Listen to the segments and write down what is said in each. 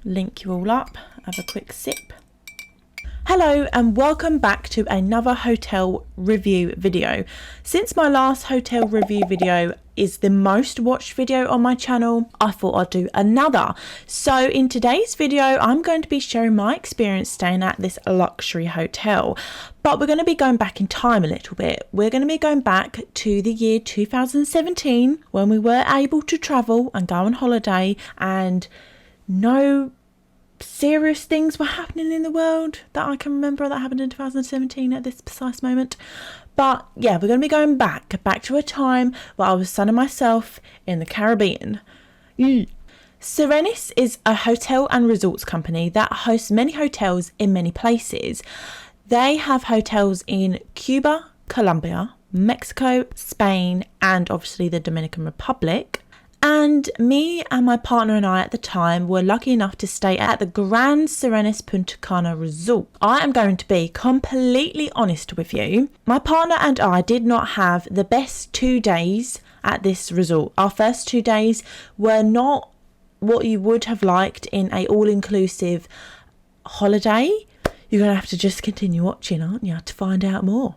link you all up, have a quick sip. Hello and welcome back to another hotel review video. Since my last hotel review video is the most watched video on my channel, I thought I'd do another. So in today's video, I'm going to be sharing my experience staying at this luxury hotel. But we're going to be going back in time a little bit. We're going to be going back to the year 2017 when we were able to travel and go on holiday and no serious things were happening in the world that I can remember that happened in 2017 at this precise moment. But yeah, we're going to be going back to a time where I was sunning myself in the Caribbean. Sirenis is a hotel and resorts company that hosts many hotels in many places. They have hotels in Cuba, Colombia, Mexico, Spain, and obviously the Dominican Republic. And me and my partner and I at the time were lucky enough to stay at the Grand Sirenis Punta Cana resort. I am going to be completely honest with you. My partner and I did not have the best 2 days at this resort. Our first 2 days were not what you would have liked in a all-inclusive holiday. You're going to have to just continue watching, aren't you, to find out more.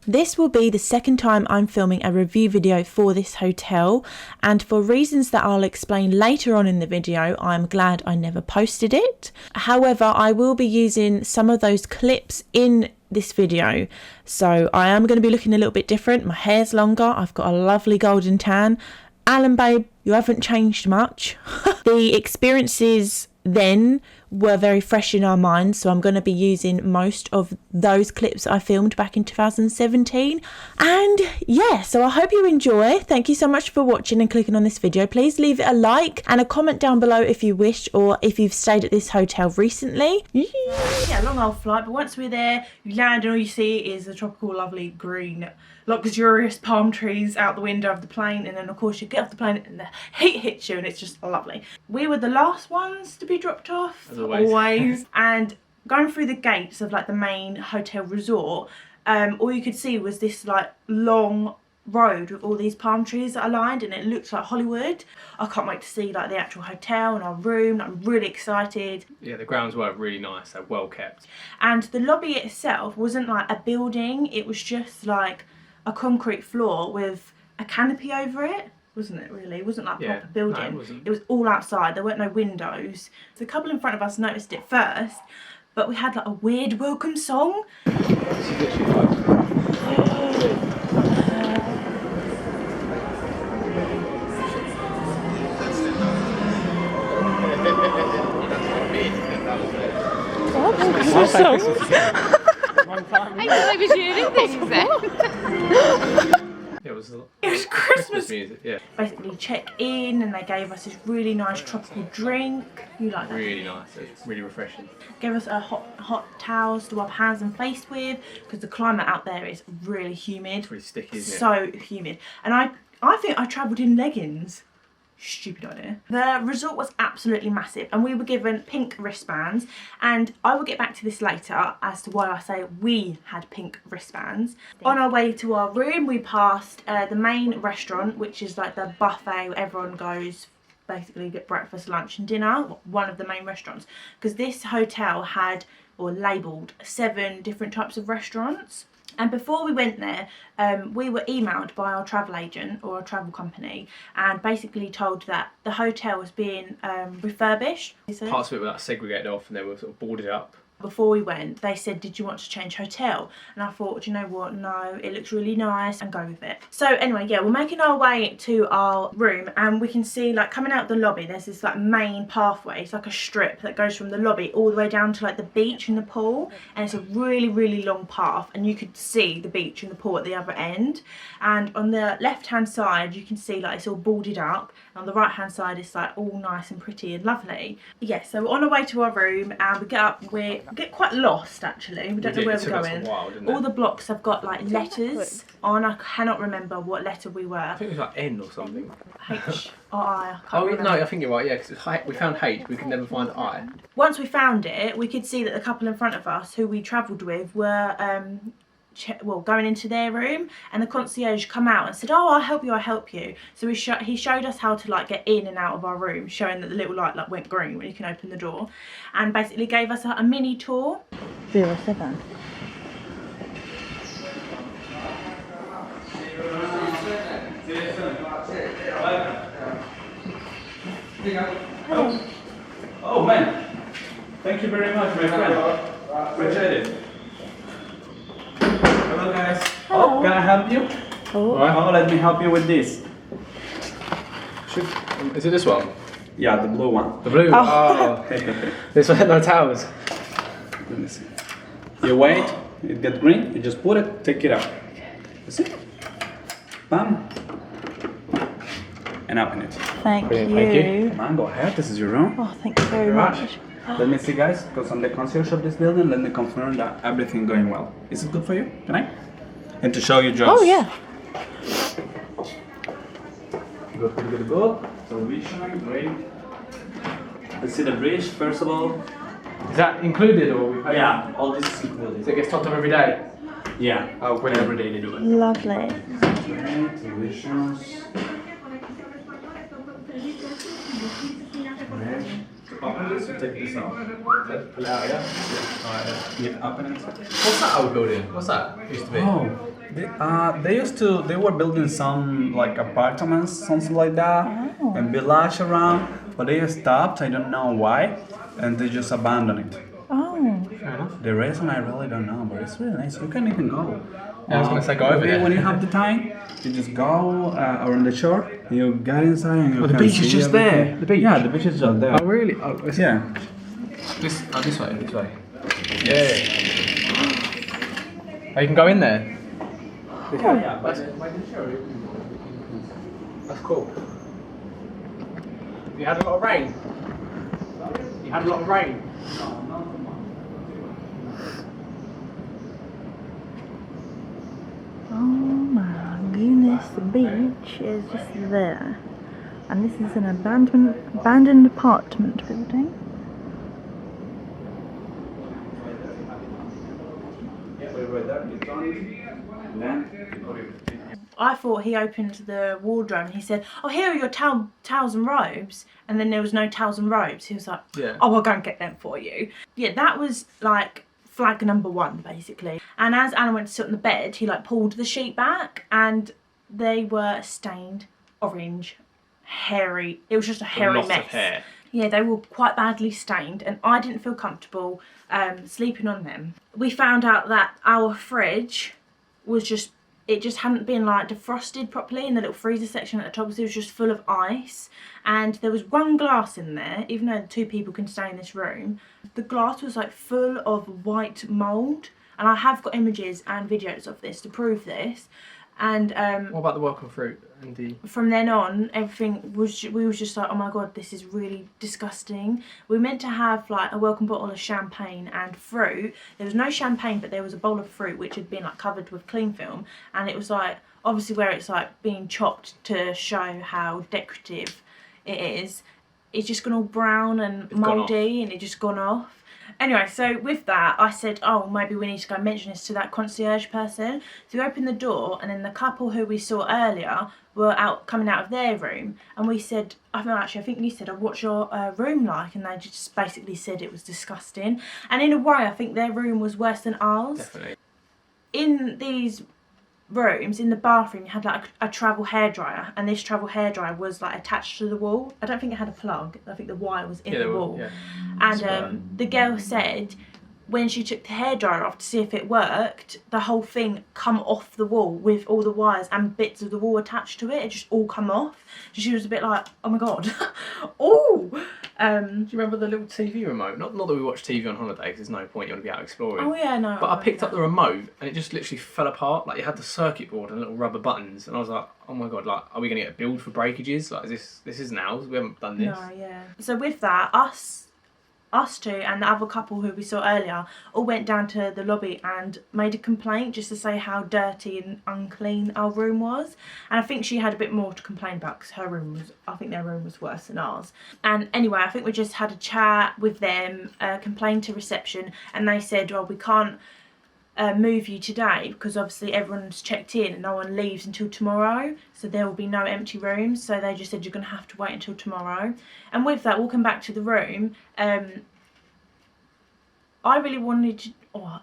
This will be the second time I'm filming a review video for this hotel, and for reasons that I'll explain later on in the video, I'm glad I never posted it. However, I will be using some of those clips in this video, so I am going to be looking a little bit different. My hair's longer, I've got a lovely golden tan. Alan babe, you haven't changed much. The experiences then were very fresh in our minds, so I'm going to be using most of those clips I filmed back in 2017. And yeah, so I hope you enjoy. Thank you so much for watching and clicking on this video. Please leave it a like and a comment down below if you wish, or if you've stayed at this hotel recently. Yeah, long old flight, but once we're there, you land and all you see is the tropical lovely green luxurious palm trees out the window of the plane, and then of course you get off the plane and the heat hits you and it's just lovely. We were the last ones to be dropped off, as always. And going through the gates of like the main hotel resort, all you could see was this like long road with all these palm trees that are lined, and it looks like Hollywood. I can't wait to see like the actual hotel and our room. I'm really excited. Yeah, the grounds were really nice, they're well kept. And the lobby itself wasn't like a building, it was just like a concrete floor with a canopy over it, wasn't it really? It wasn't like a proper building. No, it wasn't. It was all outside, there weren't no windows. The couple in front of us noticed it first, but we had like a weird welcome song. I thought I was hearing things then. It was Christmas music, yeah. Basically check in and they gave us this really nice tropical drink. You like that? Really nice, it's really refreshing. Gave us a hot towels to wipe hands and face with, because the climate out there is really humid. It's really sticky, isn't it? So humid. And I think I travelled in leggings. Stupid idea. The resort was absolutely massive and we were given pink wristbands, and I will get back to this later as to why I say we had pink wristbands. On our way to our room we passed the main restaurant, which is like the buffet where everyone goes basically get breakfast, lunch and dinner. One of the main restaurants, because this hotel had or labelled 7 different types of restaurants. And before we went there, we were emailed by our travel agent or a travel company and basically told that the hotel was being refurbished. Parts of it were like segregated off and they were sort of boarded up. Before we went, they said, did you want to change hotel? And I thought, do you know what, no, it looks really nice, and go with it. So anyway, yeah, we're making our way to our room and we can see like coming out the lobby, there's this like main pathway. It's like a strip that goes from the lobby all the way down to like the beach and the pool, and it's a really, really long path, and you could see the beach and the pool at the other end. And on the left hand side, you can see like it's all boarded up, and on the right hand side it's like all nice and pretty and lovely. Yeah, so we're on our way to our room and we get up, we get quite lost actually. We don't know where we're going. All the blocks have got like letters on. I cannot remember what letter we were. I think it was like N or something. H or I. I can't remember. No, I think you're right. Yeah, because we found H, we could never find I. Once we found it, we could see that the couple in front of us, who we travelled with, were going into their room, and the concierge come out and said, "Oh, I'll help you." So he showed us how to like get in and out of our room, showing that the little light like went green when you can open the door, and basically gave us a mini tour. 07. Oh man, thank you very much, my friend. Appreciate it. Hello guys. Hello. Oh, can I help you? Oh, let me help you with this. Is it this one? Yeah, the blue one. The blue? Oh. This one had no towels. Let me see. You wait, it gets green, you just put it, take it out. You see? Bam. And open it. Thank Brilliant, you. thank you. Come on, go ahead, this is your room. Oh, thank you very much. Let me see guys, because I'm the concierge of this building, let me confirm that everything going well. Is it good for you? Can I? And to show you just... Oh yeah. Good. So vision, great. Let's see the bridge first of all. Is that included or we pay? Yeah, all this is included. So it gets topped up every day? Yeah. Oh, brilliant. Every day they do it. Lovely. Great, visions. Open this, you take this out. Pull it out, yeah? Yeah, open it. What's that old building? What's that? Used to be? Oh, they were building some like apartments, something like that, and village around, but they stopped, I don't know why, and they just abandoned it. Oh. Fair enough. The reason I really don't know, but it's really nice. You can even go. Yeah, I was gonna say go over maybe there. when you have the time, you just go around the shore, and you get inside and you Oh, the can beach is see just everything. there, the beach? Yeah, the beach is just there. Oh, really? Oh, it's Yeah. This way, this way. Yeah. Oh, you can go in there? Yeah, but That's cool. You had a lot of rain? You had a lot of rain? Oh my goodness, the beach is just there. And this is an abandoned apartment building. I thought he opened the wardrobe and he said, "Oh, here are your towels and robes." And then there was no towels and robes. He was like, Yeah. "Oh, I'll go and get them for you." Yeah, that was like flag number 1, basically. And as Anna went to sit on the bed, he like pulled the sheet back and they were stained orange, hairy. It was just a hairy Lots mess. of hair. Yeah, they were quite badly stained and I didn't feel comfortable sleeping on them. We found out that our fridge was just hadn't been like defrosted properly in the little freezer section at the top, so it was just full of ice, and there was one glass in there, even though 2 people can stay in this room. The glass was like full of white mould, and I have got images and videos of this to prove this. And What about the welcome fruit and the... from then on, everything was, we was just like, oh my god, this is really disgusting. We meant to have like a welcome bottle of champagne and fruit. There was no champagne, but there was a bowl of fruit which had been like covered with cling film, and it was like obviously where it's like being chopped to show how decorative it is. It's just gone all brown and mouldy, and it just gone off. Anyway, so with that, I said, oh, maybe we need to go mention this to that concierge person. So we opened the door, and then the couple who we saw earlier were coming out of their room, and we said, I think you said, oh, what's your room like? And they just basically said it was disgusting. And in a way, I think their room was worse than ours. Definitely. In these rooms, in the bathroom, you had like a travel hairdryer, and this travel hairdryer was like attached to the wall. I don't think it had a plug. I think the wire was in the wall. Yeah. And the girl said when she took the hairdryer off to see if it worked, the whole thing come off the wall with all the wires and bits of the wall attached to it. It just all come off. So she was a bit like, oh my god. Oh. Do you remember the little TV remote? Not that we watch TV on holiday, because there's no point, you want to be out exploring. Oh yeah, no. But I picked up the remote and it just literally fell apart. Like, you had the circuit board and little rubber buttons, and I was like, oh my god, like, are we going to get billed for breakages? Like, this isn't ours, we haven't done this. No, yeah. So with that, us 2 and the other couple who we saw earlier all went down to the lobby and made a complaint just to say how dirty and unclean our room was. And I think she had a bit more to complain about because I think their room was worse than ours. And anyway, I think we just had a chat with them, complained to reception, and they said, well, we can't move you today, because obviously everyone's checked in and no one leaves until tomorrow, so there will be no empty rooms. So they just said you're going to have to wait until tomorrow. And with that, walking back to the room, I really wanted to,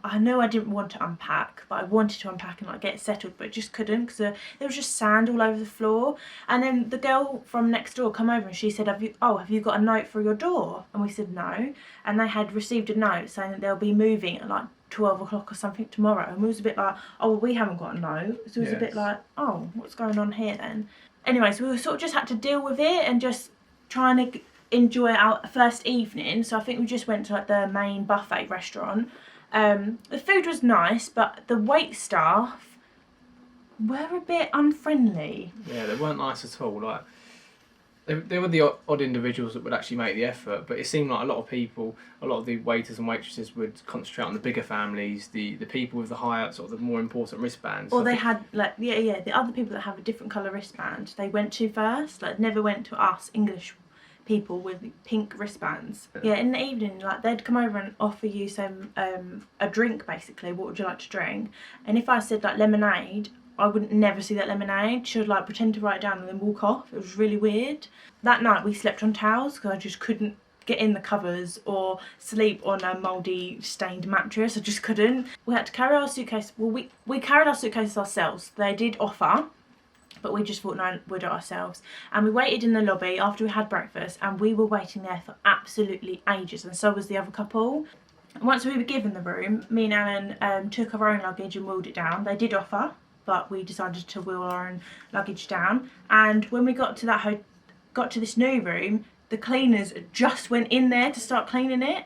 I know I didn't want to unpack, but I wanted to unpack and like get settled, but just couldn't, because there was just sand all over the floor. And then the girl from next door come over and she said, have you got a note for your door? And we said no. And they had received a note saying that they'll be moving at like 12 o'clock or something tomorrow. And we was a bit like, oh, well, we haven't got a note. So it was a bit like, oh, what's going on here then? Anyway, so we sort of just had to deal with it and just trying to enjoy our first evening. So I think we just went to like the main buffet restaurant. The food was nice, but the wait staff were a bit unfriendly. Yeah, they weren't nice at all. Like they were the odd individuals that would actually make the effort, but it seemed like a lot of the waiters and waitresses would concentrate on the bigger families, the people with the higher, sort of the more important wristbands. Or they had like the other people that have a different colour wristband. They went to first, like never went to us English people with pink wristbands. Yeah, in the evening, like they'd come over and offer you some a drink basically. What would you like to drink? And if I said like lemonade, I wouldn't never see that lemonade. She would like pretend to write it down and then walk off. It was really weird. That night we slept on towels because I just couldn't get in the covers or sleep on a mouldy stained mattress. I just couldn't. We had to carry our suitcase. Well, we carried our suitcases ourselves. They did offer, but we just thought, no, we'll do it ourselves. And we waited in the lobby after we had breakfast, and we were waiting there for absolutely ages, and so was the other couple. Once we were given the room, me and Alan took our own luggage and wheeled it down. They did offer, but we decided to wheel our own luggage down. And when we got to this new room, the cleaners just went in there to start cleaning it.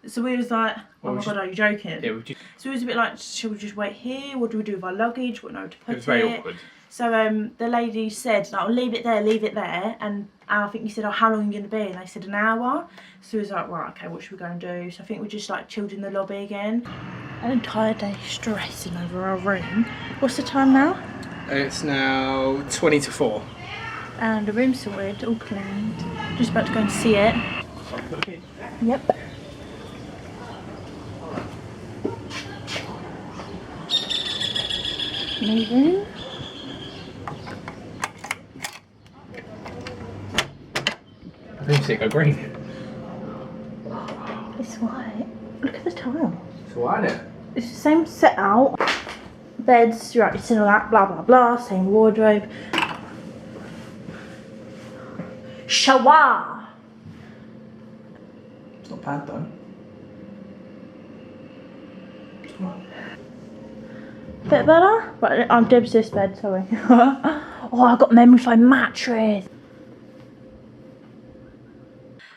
So we was like, oh my god, are you joking? Yeah, so it was a bit like, should we just wait here? What do we do with our luggage? What nowhere to put it? It was very awkward. So the lady said, like, oh, leave it there. And I think you said, oh, how long are you going to be? And they said an hour. So we was like, right, okay, what should we go and do? So I think we just like chilled in the lobby again. An entire day stressing over our room. What's the time now? It's now 20 to 4. And the room's sorted, all cleaned. Just about to go and see it. Yep. New room. Lipstick go green. It's white. Look at the tile. It's white, isn't it? It's the same set out. Beds, right, it's in all that, blah blah blah, same wardrobe. Shower! It's not bad though. Bit better? Right, I'm Deb's this bed, sorry. Oh, I got memory foam mattress.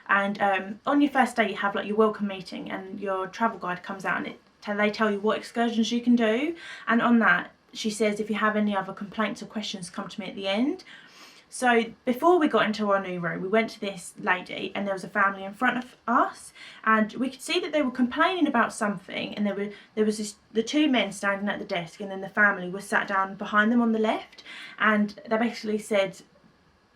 And on your first day you have like your welcome meeting, and your travel guide comes out and they tell you what excursions you can do. And on that she says, if you have any other complaints or questions, come to me at the end. So before we got into our new room, we went to this lady, and there was a family in front of us, and we could see that they were complaining about something, and there was the two men standing at the desk, and then the family was sat down behind them on the left, and they basically said,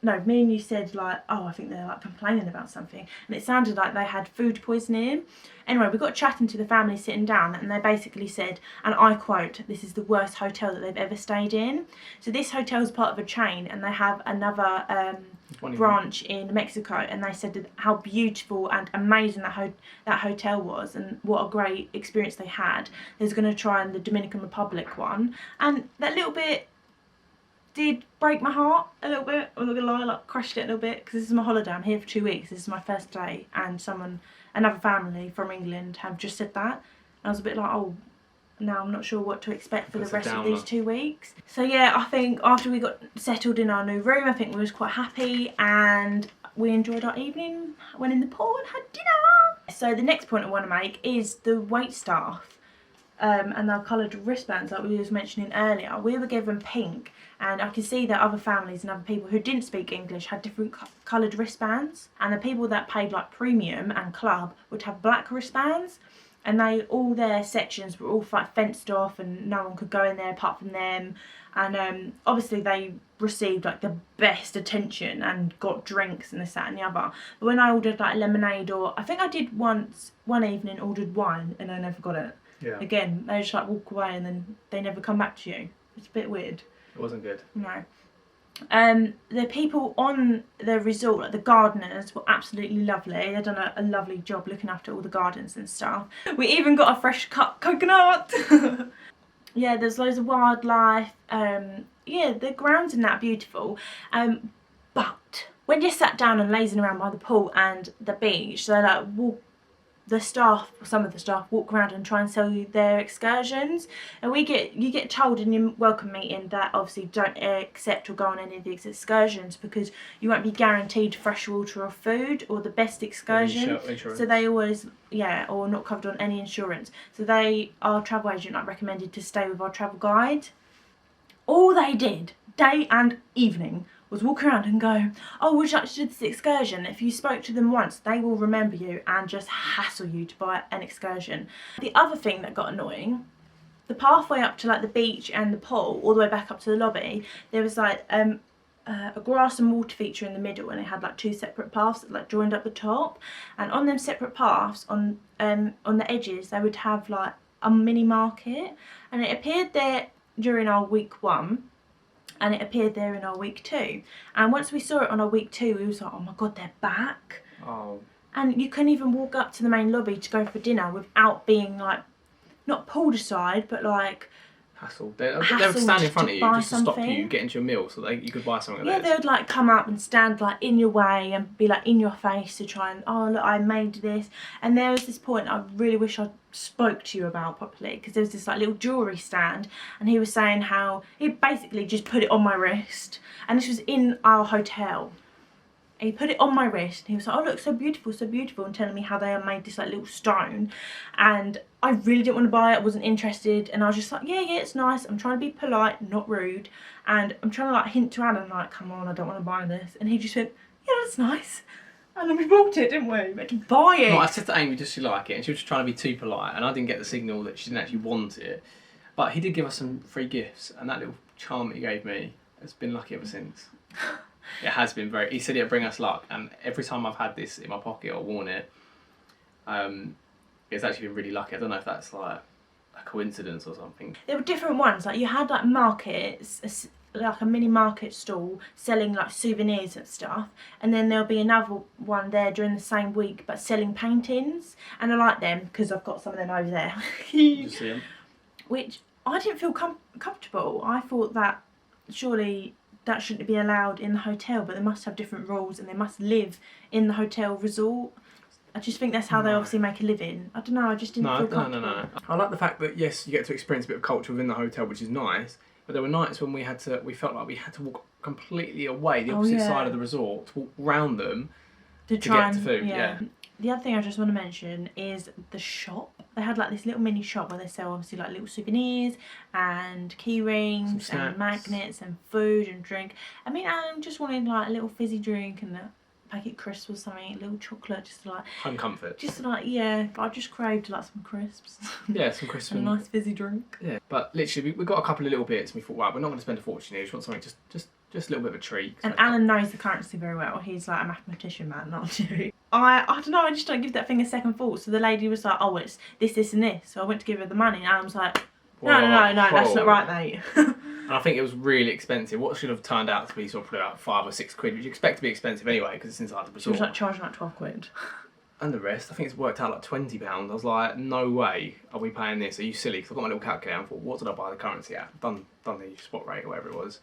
no, me and you said like, oh, I think they're like complaining about something, and it sounded like they had food poisoning. Anyway, we got chatting to the family sitting down, and they basically said, and I quote, this is the worst hotel that they've ever stayed in. So this hotel is part of a chain, and they have another branch in Mexico, and they said how beautiful and amazing that hotel was, and what a great experience they had. There's going to try in the Dominican Republic one, and that little bit did break my heart a little bit. I'm not gonna lie, like crushed it a little bit, because this is my holiday. I'm here for 2 weeks. This is my first day, and another family from England have just said that. And I was a bit like, oh, now I'm not sure what to expect for the rest of these 2 weeks. So yeah, I think after we got settled in our new room, I think we was quite happy, and we enjoyed our evening, went in the pool and had dinner. So the next point I want to make is the wait staff and our coloured wristbands like we was mentioning earlier. We were given pink, and I could see that other families and other people who didn't speak English had different coloured wristbands, and the people that paid like premium and club would have black wristbands, and all their sections were all like fenced off, and no one could go in there apart from them. And obviously they received like the best attention and got drinks and this, that and the other. But when I ordered like lemonade, or I think I did one evening ordered wine, and I never got it. Yeah. Again, they just like walk away and then they never come back to you. It's a bit weird. It wasn't good. No. The people on the resort, like the gardeners, were absolutely lovely. They've done a lovely job looking after all the gardens and stuff. We even got a fresh cut coconut. Yeah, there's loads of wildlife. Yeah, the grounds in that are beautiful. But when you're sat down and lazing around by the pool and the beach, they like some of the staff walk around and try and sell you their excursions, and you get told in your welcome meeting that obviously don't accept or go on any of these excursions because you won't be guaranteed fresh water or food or the best excursion. So they always, or not covered on any insurance. So our travel agent like recommended to stay with our travel guide. All they did day and evening was walk around and go, oh, would you like to do this excursion? If you spoke to them once, they will remember you and just hassle you to buy an excursion. The other thing that got annoying, the pathway up to like the beach and the pool, all the way back up to the lobby, there was like a grass and water feature in the middle, and it had like 2 separate paths that like joined up the top. And on them separate paths, on the edges, they would have like a mini market, and it appeared there during our week 1. And it appeared there in our week 2. And once we saw it on our week 2, we was like, oh my god, they're back. Oh. And you couldn't even walk up to the main lobby to go for dinner without being like, not pulled aside, but like Hassled. They would stand in front of you just to stop you getting to your meal so that you could buy something like this. Yeah, they would like come up and stand like in your way and be like in your face to try and, oh look, I made this. And there was this point I really wish I spoke to you about properly, because there was this like little jewellery stand, and he was saying how he basically just put it on my wrist, and this was in our hotel. He put it on my wrist and he was like, oh look, so beautiful, and telling me how they had made this like little stone, and I really didn't want to buy it. I wasn't interested, and I was just like, yeah, it's nice. I'm trying to be polite, not rude, and I'm trying to like hint to Alan like, come on, I don't want to buy this, and he just went, yeah, that's nice. And then we bought it, didn't we? We had to buy it. No, I said to Aimie, does she like it? And she was just trying to be too polite, and I didn't get the signal that she didn't actually want it. But he did give us some free gifts, and that little charm that he gave me has been lucky ever since. It has been very... He said it'd bring us luck, and every time I've had this in my pocket or worn it, it's actually been really lucky. I don't know if that's like a coincidence or something. There were different ones. Like you had like markets, like a mini market stall selling like souvenirs and stuff, and then there'll be another one there during the same week but selling paintings, and I like them because I've got some of them over there. Did you see them? Which I didn't feel comfortable. I thought that surely that shouldn't be allowed in the hotel, but they must have different rules and they must live in the hotel resort. I just think that's how they obviously make a living. I don't know, I just didn't feel comfortable. No. I like the fact that, yes, you get to experience a bit of culture within the hotel, which is nice, but there were nights when we felt like we had to walk completely away, the opposite side of the resort, to walk round them to get to food. Yeah. The other thing I just want to mention is the shop. They had like this little mini shop where they sell obviously like little souvenirs and key rings and magnets and food and drink. I mean, I just wanted like a little fizzy drink and a packet crisps or something, a little chocolate, just to like... Home comfort. Just like, yeah, I just craved like some crisps. Yeah, some crisps. And a nice fizzy drink. Yeah, but literally we got a couple of little bits and we thought, wow, we're not going to spend a fortune here, we just want something just a little bit of a treat. And Alan knows the currency very well. He's like a mathematician, man, not you. I don't know, I just don't give that thing a second thought. So the lady was like, oh, it's this and this. So I went to give her the money and Alan was like, no, that's not right, mate. And I think it was really expensive. What should have turned out to be sort of about £5 or £6, which you expect to be expensive anyway because it's inside the resort. She was like charging like £12. And the rest, I think it's worked out like £20. I was like, no way are we paying this. Are you silly? Because I've got my little calculator and I thought, what did I buy the currency at? Done the spot rate or whatever it was.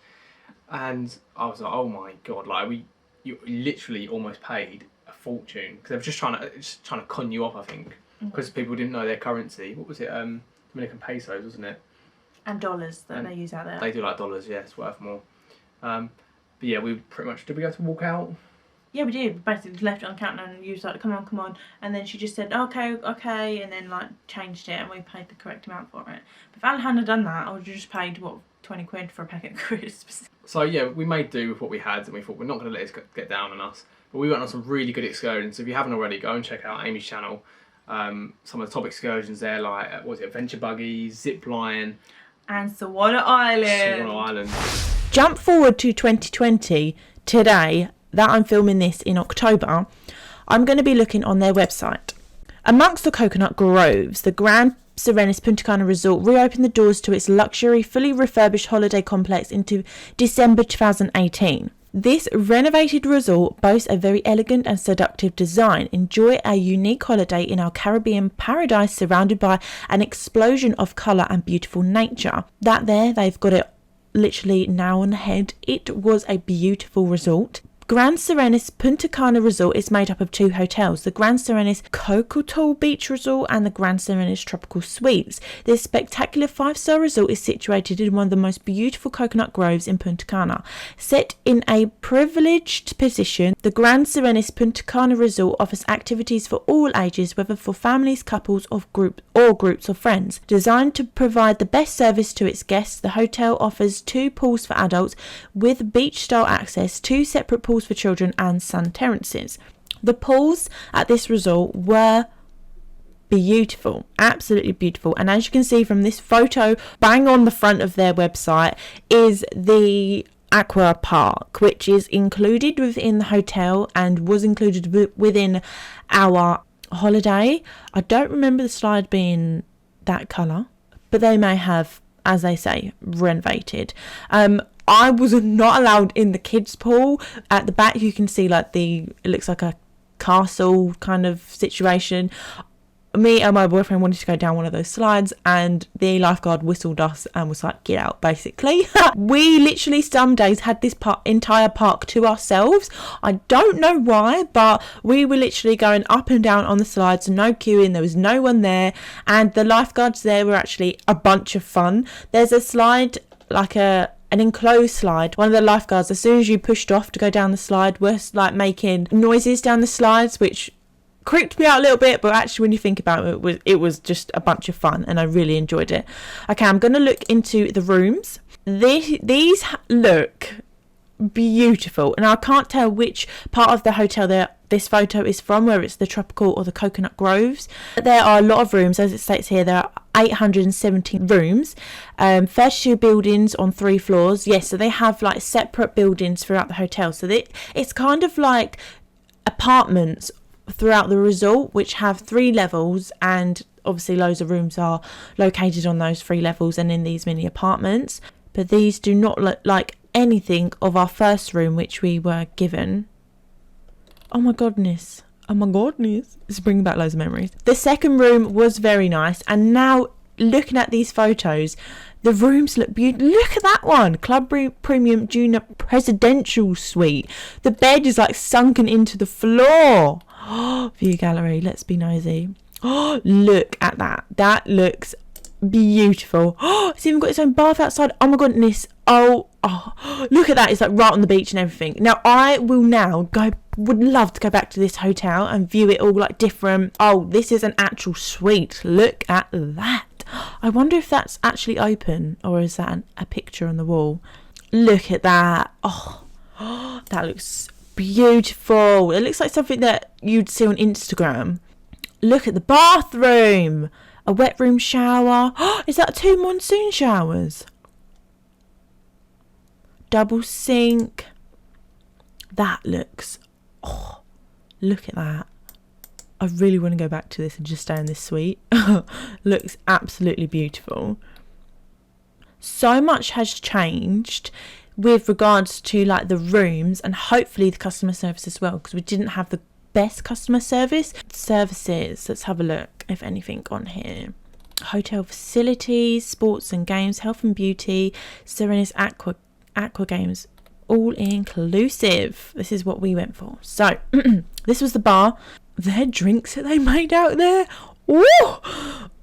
And I was like, oh my god, like you literally almost paid a fortune because they were just trying to con you off, I think, because people didn't know their currency. What was it? Dominican pesos, wasn't it? And dollars that they use out there. They do like dollars, yeah, it's worth more. But yeah, we pretty much, did we go to walk out? Yeah, we did. Basically left it on the counter and you was like, come on. And then she just said, okay, and then like changed it and we paid the correct amount for it. But if Alan hadn't done that, I would have just paid, what, £20 for a packet of crisps. So yeah, we made do with what we had and we thought we're not going to let it get down on us. But we went on some really good excursions. So if you haven't already, go and check out Aimie's channel. Some of the top excursions there, like, adventure buggies, zip line. And Sawana Island. Jump forward to 2020, today, that I'm filming this in October, I'm going to be looking on their website. Amongst the coconut groves, the grand Sirenis Punta Cana Resort reopened the doors to its luxury, fully refurbished holiday complex into December 2018. This renovated resort boasts a very elegant and seductive design. Enjoy a unique holiday in our Caribbean paradise surrounded by an explosion of colour and beautiful nature. That there, they've got it literally now on the head. It was a beautiful resort. Grand Sirenis Punta Cana Resort is made up of 2 hotels, the Grand Sirenis Cocotal Beach Resort and the Grand Sirenis Tropical Suites. This spectacular 5-star resort is situated in one of the most beautiful coconut groves in Punta Cana. Set in a privileged position, the Grand Sirenis Punta Cana Resort offers activities for all ages, whether for families, couples, or groups of friends. Designed to provide the best service to its guests, the hotel offers 2 pools for adults with beach-style access, 2 separate pools for children and sun terraces. The pools at this resort were beautiful, absolutely beautiful, and as you can see from this photo bang on the front of their website is the aqua park, which is included within the hotel and was included within our holiday. I don't remember the slide being that colour, but they may have, as they say, renovated. I was not allowed in the kids pool. At the back you can see like it looks like a castle kind of situation. Me and my boyfriend wanted to go down one of those slides and the lifeguard whistled us and was like, get out, basically. We literally some days had this entire park to ourselves. I don't know why, but we were literally going up and down on the slides, no queuing, there was no one there, and the lifeguards there were actually a bunch of fun. There's a slide, like an enclosed slide. One of the lifeguards, as soon as you pushed off to go down the slide, was like making noises down the slides, which creeped me out a little bit, but actually when you think about it was just a bunch of fun and I really enjoyed it. Okay, I'm going to look into the rooms. These look beautiful, and I can't tell which part of the hotel this photo is from, whether it's the tropical or the coconut groves. There are a lot of rooms, as it states here. There are 817 rooms, 32 buildings on 3 floors. Yes, so they have like separate buildings throughout the hotel, so it's kind of like apartments throughout the resort, which have 3 levels, and obviously loads of rooms are located on those 3 levels and in these mini apartments. But these do not look like anything of our first room, which we were given. Oh my goodness, it's bringing back loads of memories. The second room was very nice, and now looking at these photos, the rooms look beautiful. Look at that one, Club Premium Junior Presidential Suite. The bed is like sunken into the floor. View gallery, let's be nosy. Look at that looks beautiful. It's even got its own bath outside. Oh my goodness. Oh, look at that. It's like right on the beach and everything. Now I will would love to go back to this hotel and view it all like different. Oh, this is an actual suite. Look at that. I wonder if that's actually open or is that a picture on the wall. Look at that. Oh, that looks beautiful. It looks like something that you'd see on Instagram. Look at the bathroom. A wet room shower. Is that 2 monsoon showers? Double sink. That looks... look at that. I really want to go back to this and just stay in this suite. Looks absolutely beautiful. So much has changed with regards to like the rooms and hopefully the customer service as well, because we didn't have the best customer services. Let's have a look if anything on here. Hotel facilities, sports and games, health and beauty, Sirenis aqua games, all inclusive. This is what we went for. So this was the bar. Their drinks that they made out there, ooh,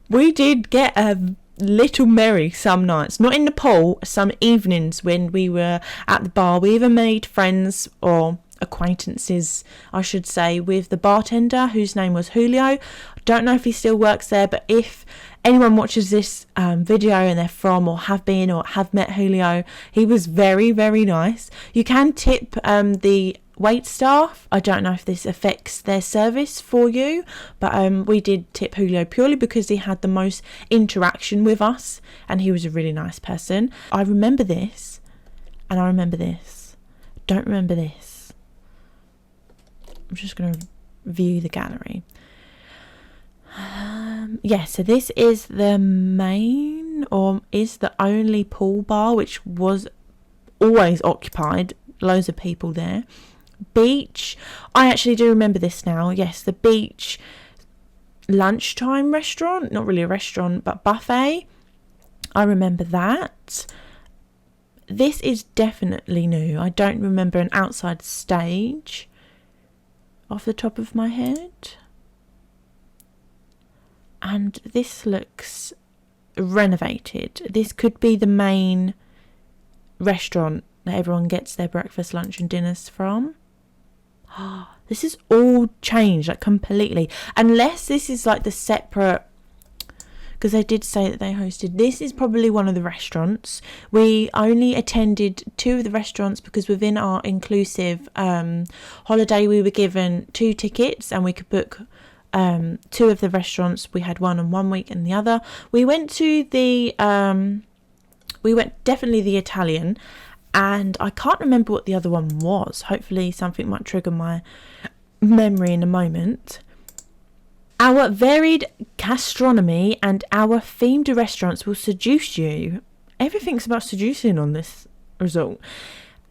we did get a little merry some nights, not in the pool, some evenings when we were at the bar. We even made friends, or acquaintances I should say, with the bartender, whose name was Julio. I don't know if he still works there, but if anyone watches this video and they're from or have been or have met Julio, he was very, very nice. You can tip the wait staff. I don't know if this affects their service for you, but we did tip Julio purely because he had the most interaction with us and he was a really nice person. I remember this and I remember this. Don't remember this. I'm just going to view the gallery. Yeah, so this is the main, or is the only pool bar, which was always occupied. Loads of people there. Beach. I actually do remember this now. Yes, the beach lunchtime restaurant. Not really a restaurant, but buffet. I remember that. This is definitely new. I don't remember an outside stage off the top of my head. And this looks renovated. This could be the main restaurant that everyone gets their breakfast, lunch and dinners from. This is all changed, like, completely. Unless this is like the separate, because they did say that they hosted. This is probably one of the restaurants. We only attended 2 of the restaurants because within our inclusive holiday we were given 2 tickets and we could book 2 of the restaurants. We had one on one week and the other. We went to the definitely the Italian, and I can't remember what the other one was. Hopefully something might trigger my memory in a moment. Our varied gastronomy and our themed restaurants will seduce you. Everything's about seducing on this resort.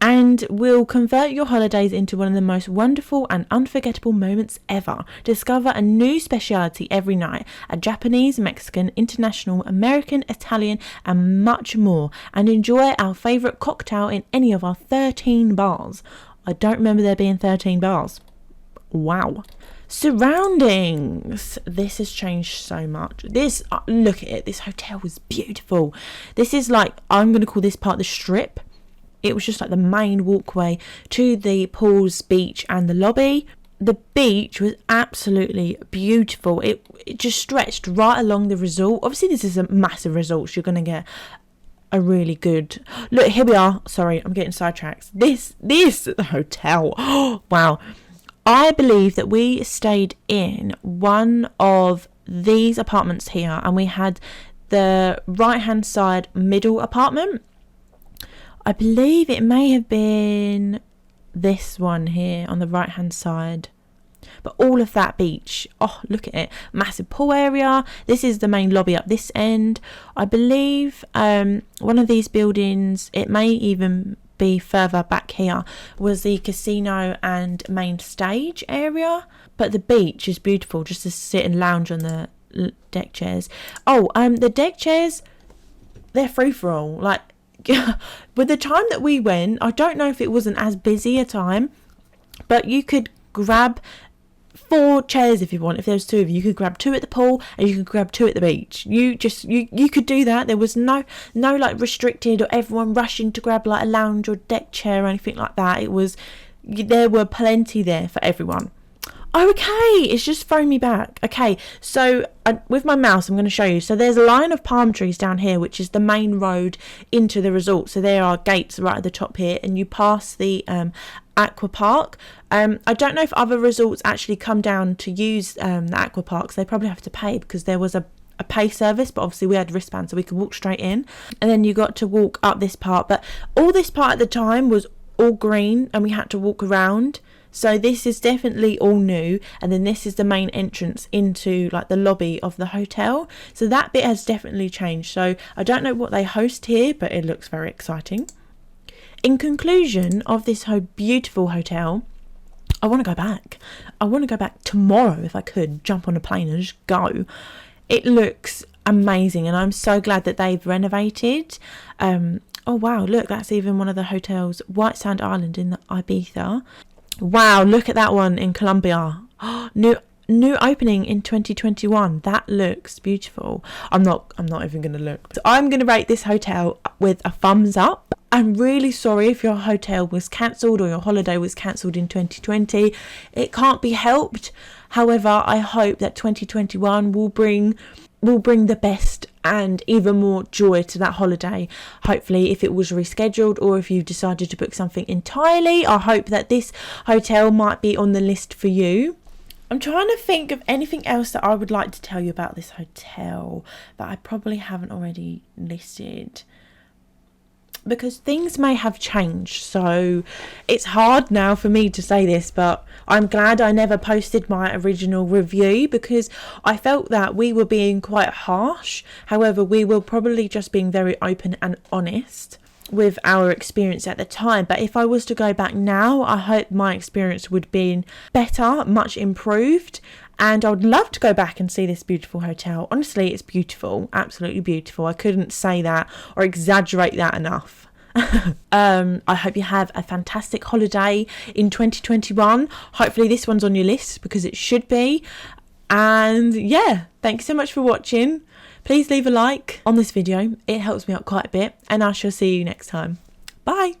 And will convert your holidays into one of the most wonderful and unforgettable moments ever. Discover a new speciality every night. A Japanese, Mexican, international, American, Italian and much more. And enjoy our favourite cocktail in any of our 13 bars. I don't remember there being 13 bars. Wow. Surroundings. This has changed so much. This, look at it. This hotel was beautiful. This is like, I'm going to call this part the strip. It was just like the main walkway to the pools, beach and the lobby. The beach was absolutely beautiful. It just stretched right along the resort. Obviously this is a massive resort, so you're going to get a really good... Look, here we are. Sorry, I'm getting sidetracked. This the hotel. Wow. I believe that we stayed in one of these apartments here, and we had the right hand side middle apartment. I believe it may have been this one here on the right hand side. But all of that beach, oh, look at it. Massive pool area. This is the main lobby up this end. I believe one of these buildings, it may even be further back here, was the casino and main stage area. But the beach is beautiful, just to sit and lounge on the deck chairs. Oh, the deck chairs, they're free for all. Like, with the time that we went, I don't know if it wasn't as busy a time, but you could grab 4 chairs if you want. If there was 2 of you, you could grab 2 at the pool and you could grab 2 at the beach. You could do that. There was no like restricted or everyone rushing to grab like a lounge or deck chair or anything like that. There were plenty there for everyone. Okay, it's just thrown me back. Okay, so with my mouse I'm going to show you. So there's a line of palm trees down here, which is the main road into the resort. So there are gates right at the top here, and you pass the aqua park. I don't know if other resorts actually come down to use the aqua parks. They probably have to pay because there was a pay service, but obviously we had wristbands so we could walk straight in, and then you got to walk up this part. But all this part at the time was all green and we had to walk around. So this is definitely all new, and then this is the main entrance into like the lobby of the hotel. So that bit has definitely changed. So I don't know what they host here, but it looks very exciting. In conclusion of this beautiful hotel, I want to go back. I want to go back tomorrow if I could, jump on a plane and just go. It looks amazing, and I'm so glad that they've renovated. Oh wow, look, that's even one of the hotels, White Sand Island in the Ibiza. Wow, look at that one in Colombia. New opening in 2021. That looks beautiful. I'm not even going to look. So I'm going to rate this hotel with a thumbs up. I'm really sorry if your hotel was cancelled or your holiday was cancelled in 2020. It can't be helped. However, I hope that 2021 will bring the best and even more joy to that holiday. Hopefully, if it was rescheduled or if you decided to book something entirely, I hope that this hotel might be on the list for you. I'm trying to think of anything else that I would like to tell you about this hotel that I probably haven't already listed. because things may have changed. So it's hard now for me to say this, but I'm glad I never posted my original review because I felt that we were being quite harsh. However, we were probably just being very open and honest with our experience at the time. But if I was to go back now, I hope my experience would be better, much improved. And I would love to go back and see this beautiful hotel. Honestly, it's beautiful, absolutely beautiful. I couldn't say that or exaggerate that enough. I hope you have a fantastic holiday in 2021. Hopefully this one's on your list because it should be. And yeah, thank you so much for watching. Please leave a like on this video. It helps me out quite a bit. And I shall see you next time. Bye.